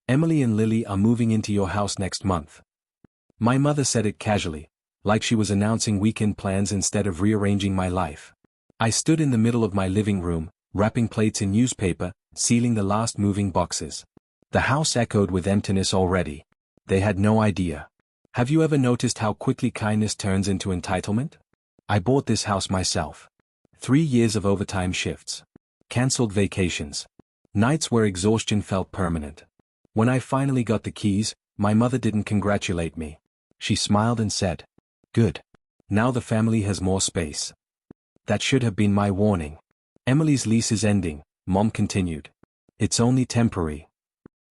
Emily and Lily are moving into your house next month. My mother said it casually, like she was announcing weekend plans instead of rearranging my life. I stood in the middle of my living room, wrapping plates in newspaper, sealing the last moving boxes. The house echoed with emptiness already. They had no idea. Have you ever noticed how quickly kindness turns into entitlement? I bought this house myself. 3 years of overtime shifts. Cancelled vacations. Nights where exhaustion felt permanent. When I finally got the keys, my mother didn't congratulate me. She smiled and said, "Good. Now the family has more space." That should have been my warning. Emily's lease is ending, Mom continued. It's only temporary.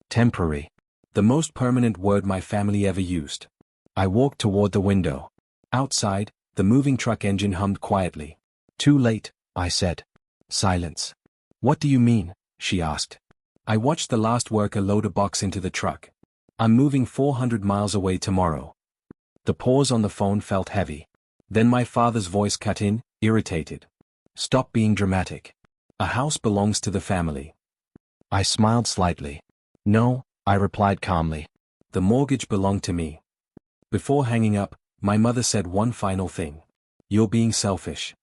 Temporary. The most permanent word my family ever used. I walked toward the window. Outside, the moving truck engine hummed quietly. Too late, I said. Silence. What do you mean? She asked. I watched the last worker load a box into the truck. I'm moving 400 miles away tomorrow. The pause on the phone felt heavy. Then my father's voice cut in, irritated. Stop being dramatic. A house belongs to the family. I smiled slightly. No, I replied calmly. The mortgage belonged to me. Before hanging up, my mother said one final thing. You're being selfish.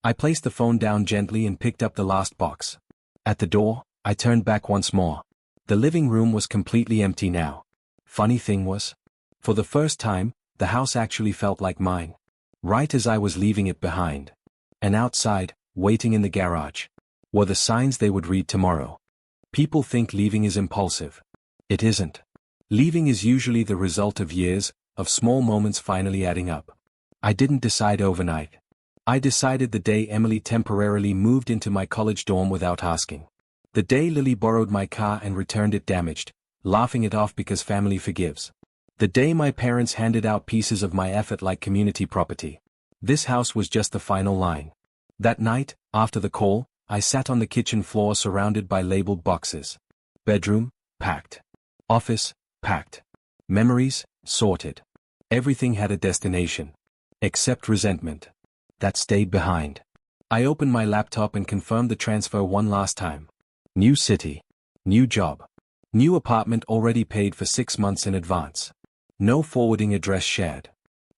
I placed the phone down gently and picked up the last box. At the door, I turned back once more. The living room was completely empty now. Funny thing was, for the first time, the house actually felt like mine. Right as I was leaving it behind. And outside, waiting in the garage, were the signs they would read tomorrow. People think leaving is impulsive. It isn't. Leaving is usually the result of years, of small moments finally adding up. I didn't decide overnight. I decided the day Emily temporarily moved into my college dorm without asking. The day Lily borrowed my car and returned it damaged, laughing it off because family forgives. The day my parents handed out pieces of my effort like community property. This house was just the final line. That night, after the call, I sat on the kitchen floor surrounded by labeled boxes. Bedroom, packed. Office, packed. Memories, sorted. Everything had a destination. Except resentment. That stayed behind. I opened my laptop and confirmed the transfer one last time. New city. New job. New apartment already paid for 6 months in advance. No forwarding address shared.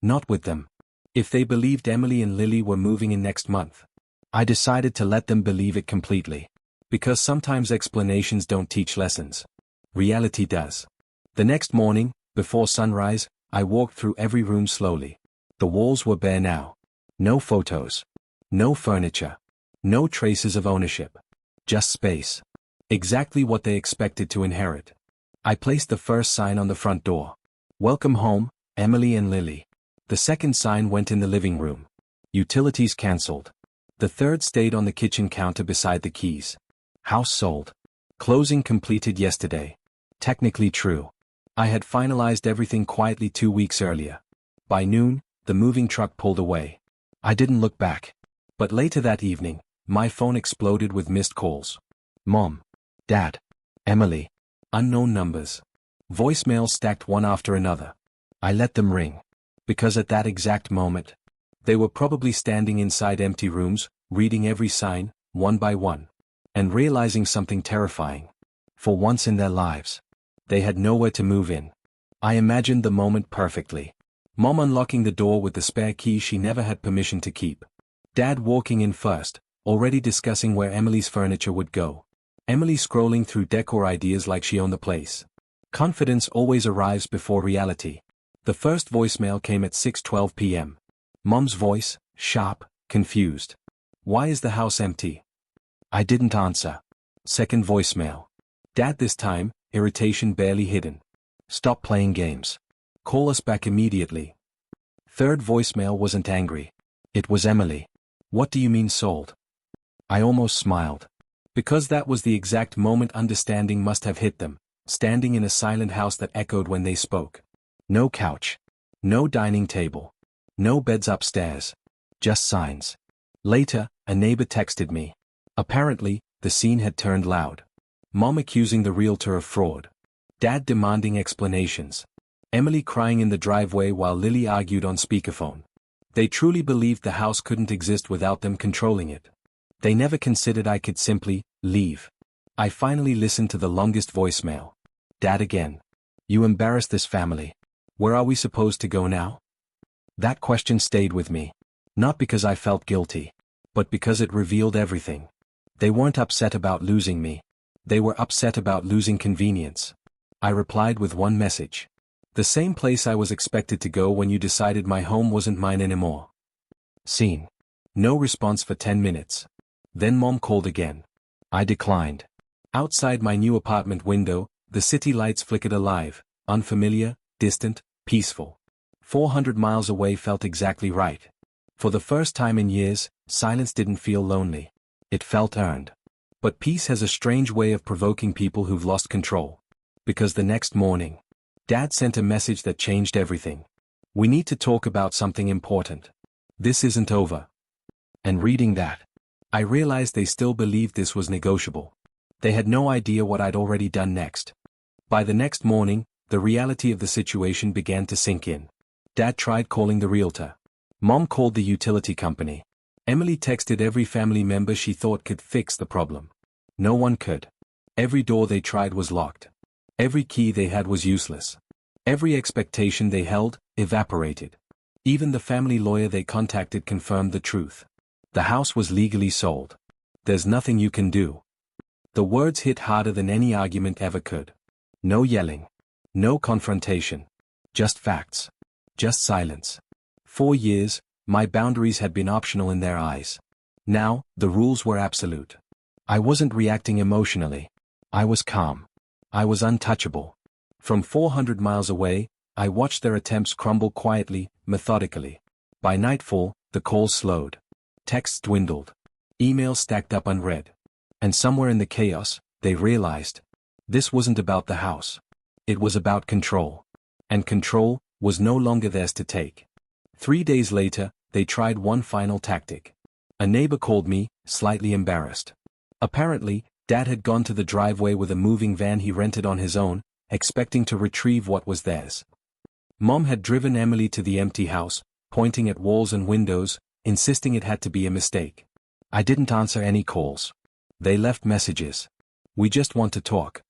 Not with them. If they believed Emily and Lily were moving in next month, I decided to let them believe it completely. Because sometimes explanations don't teach lessons. Reality does. The next morning, before sunrise, I walked through every room slowly. The walls were bare now. No photos. No furniture. No traces of ownership. Just space. Exactly what they expected to inherit. I placed the first sign on the front door. Welcome home, Emily and Lily. The second sign went in the living room. Utilities cancelled. The third stayed on the kitchen counter beside the keys. House sold. Closing completed yesterday. Technically true. I had finalized everything quietly 2 weeks earlier. By noon, the moving truck pulled away. I didn't look back. But later that evening, my phone exploded with missed calls. Mom. Dad. Emily. Unknown numbers. Voicemails stacked one after another. I let them ring. Because at that exact moment, they were probably standing inside empty rooms, reading every sign, one by one. And realizing something terrifying. For once in their lives, they had nowhere to move in. I imagined the moment perfectly. Mom unlocking the door with the spare key she never had permission to keep. Dad walking in first, already discussing where Emily's furniture would go. Emily scrolling through decor ideas like she owned the place. Confidence always arrives before reality. The first voicemail came at 6:12 p.m. Mom's voice, sharp, confused. Why is the house empty? I didn't answer. Second voicemail. Dad this time, irritation barely hidden. Stop playing games. Call us back immediately. Third voicemail wasn't angry. It was Emily. What do you mean sold? I almost smiled. Because that was the exact moment understanding must have hit them, standing in a silent house that echoed when they spoke. No couch. No dining table. No beds upstairs. Just signs. Later, a neighbor texted me. Apparently, the scene had turned loud. Mom accusing the realtor of fraud. Dad demanding explanations. Emily crying in the driveway while Lily argued on speakerphone. They truly believed the house couldn't exist without them controlling it. They never considered I could simply leave. I finally listened to the longest voicemail. Dad again. You embarrassed this family. Where are we supposed to go now? That question stayed with me. Not because I felt guilty, but because it revealed everything. They weren't upset about losing me. They were upset about losing convenience. I replied with one message. The same place I was expected to go when you decided my home wasn't mine anymore. Scene. No response for 10 minutes. Then Mom called again. I declined. Outside my new apartment window, the city lights flickered alive, unfamiliar, distant, peaceful. 400 miles away felt exactly right. For the first time in years, silence didn't feel lonely. It felt earned. But peace has a strange way of provoking people who've lost control. Because the next morning, Dad sent a message that changed everything. We need to talk about something important. This isn't over. And reading that, I realized they still believed this was negotiable. They had no idea what I'd already done next. By the next morning, the reality of the situation began to sink in. Dad tried calling the realtor. Mom called the utility company. Emily texted every family member she thought could fix the problem. No one could. Every door they tried was locked. Every key they had was useless. Every expectation they held evaporated. Even the family lawyer they contacted confirmed the truth. The house was legally sold. There's nothing you can do. The words hit harder than any argument ever could. No yelling. No confrontation. Just facts. Just silence. 4 years, my boundaries had been optional in their eyes. Now, the rules were absolute. I wasn't reacting emotionally. I was calm. I was untouchable. From 400 miles away, I watched their attempts crumble quietly, methodically. By nightfall, the calls slowed. Texts dwindled. Emails stacked up unread. And somewhere in the chaos, they realized. This wasn't about the house. It was about control. And control was no longer theirs to take. 3 days later, they tried one final tactic. A neighbor called me, slightly embarrassed. Apparently, Dad had gone to the driveway with a moving van he rented on his own, expecting to retrieve what was theirs. Mom had driven Emily to the empty house, pointing at walls and windows, insisting it had to be a mistake. I didn't answer any calls. They left messages. We just want to talk.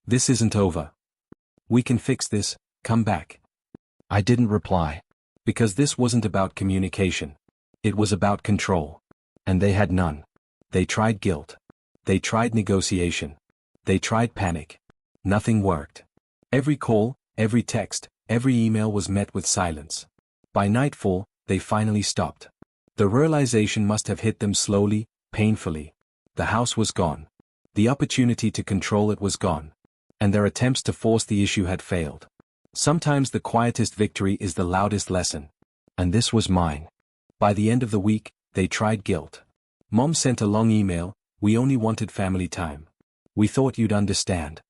This isn't over. We can fix this, come back. I didn't reply. Because this wasn't about communication. It was about control. And they had none. They tried guilt. They tried negotiation. They tried panic. Nothing worked. Every call, every text, every email was met with silence. By nightfall, they finally stopped. The realization must have hit them slowly, painfully. The house was gone. The opportunity to control it was gone. And their attempts to force the issue had failed. Sometimes the quietest victory is the loudest lesson. And this was mine. By the end of the week, they tried guilt. Mom sent a long email, "We only wanted family time. We thought you'd understand."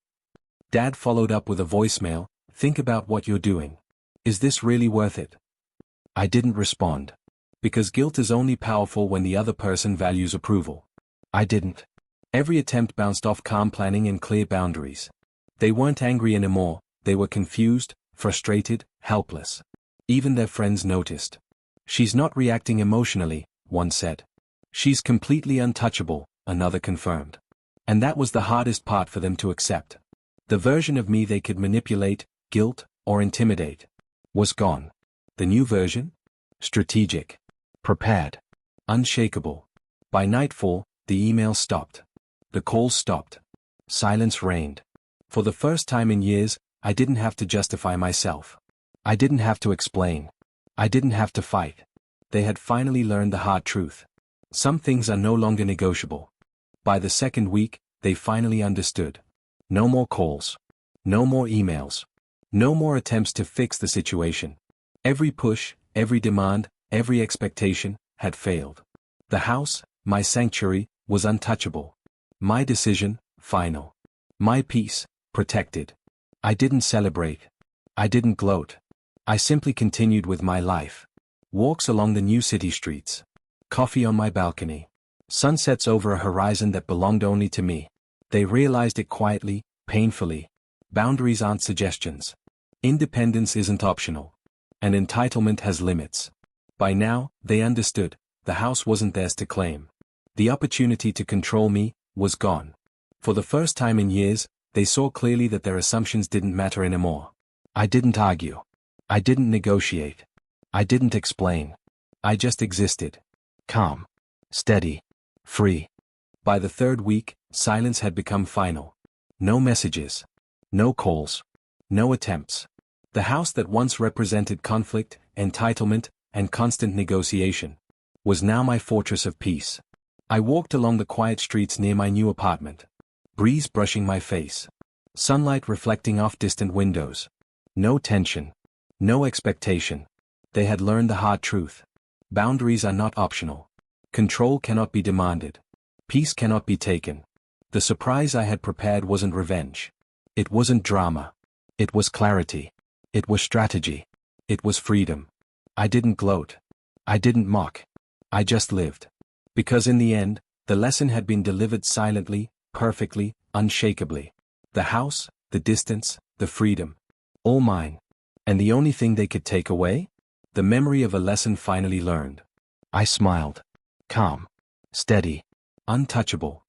Dad followed up with a voicemail, "Think about what you're doing. Is this really worth it?" I didn't respond. Because guilt is only powerful when the other person values approval. I didn't. Every attempt bounced off calm planning and clear boundaries. They weren't angry anymore, they were confused, frustrated, helpless. Even their friends noticed. "She's not reacting emotionally," one said. "She's completely untouchable," another confirmed. And that was the hardest part for them to accept. The version of me they could manipulate, guilt, or intimidate was gone. The new version? Strategic. Prepared. Unshakable. By nightfall, the emails stopped. The calls stopped. Silence reigned. For the first time in years, I didn't have to justify myself. I didn't have to explain. I didn't have to fight. They had finally learned the hard truth. Some things are no longer negotiable. By the second week, they finally understood. No more calls. No more emails. No more attempts to fix the situation. Every push, every demand, every expectation, had failed. The house, my sanctuary, was untouchable. My decision, final. My peace, protected. I didn't celebrate. I didn't gloat. I simply continued with my life. Walks along the new city streets. Coffee on my balcony. Sunsets over a horizon that belonged only to me. They realized it quietly, painfully. Boundaries aren't suggestions. Independence isn't optional. And entitlement has limits. By now, they understood, the house wasn't theirs to claim. The opportunity to control me was gone. For the first time in years, they saw clearly that their assumptions didn't matter anymore. I didn't argue. I didn't negotiate. I didn't explain. I just existed. Calm. Steady. Free. By the third week, silence had become final. No messages. No calls. No attempts. The house that once represented conflict, entitlement, and constant negotiation was now my fortress of peace. I walked along the quiet streets near my new apartment. Breeze brushing my face. Sunlight reflecting off distant windows. No tension. No expectation. They had learned the hard truth. Boundaries are not optional. Control cannot be demanded. Peace cannot be taken. The surprise I had prepared wasn't revenge. It wasn't drama. It was clarity. It was strategy. It was freedom. I didn't gloat. I didn't mock. I just lived. Because in the end, the lesson had been delivered silently, perfectly, unshakably. The house, the distance, the freedom. All mine. And the only thing they could take away? The memory of a lesson finally learned. I smiled. Calm. Steady. Untouchable.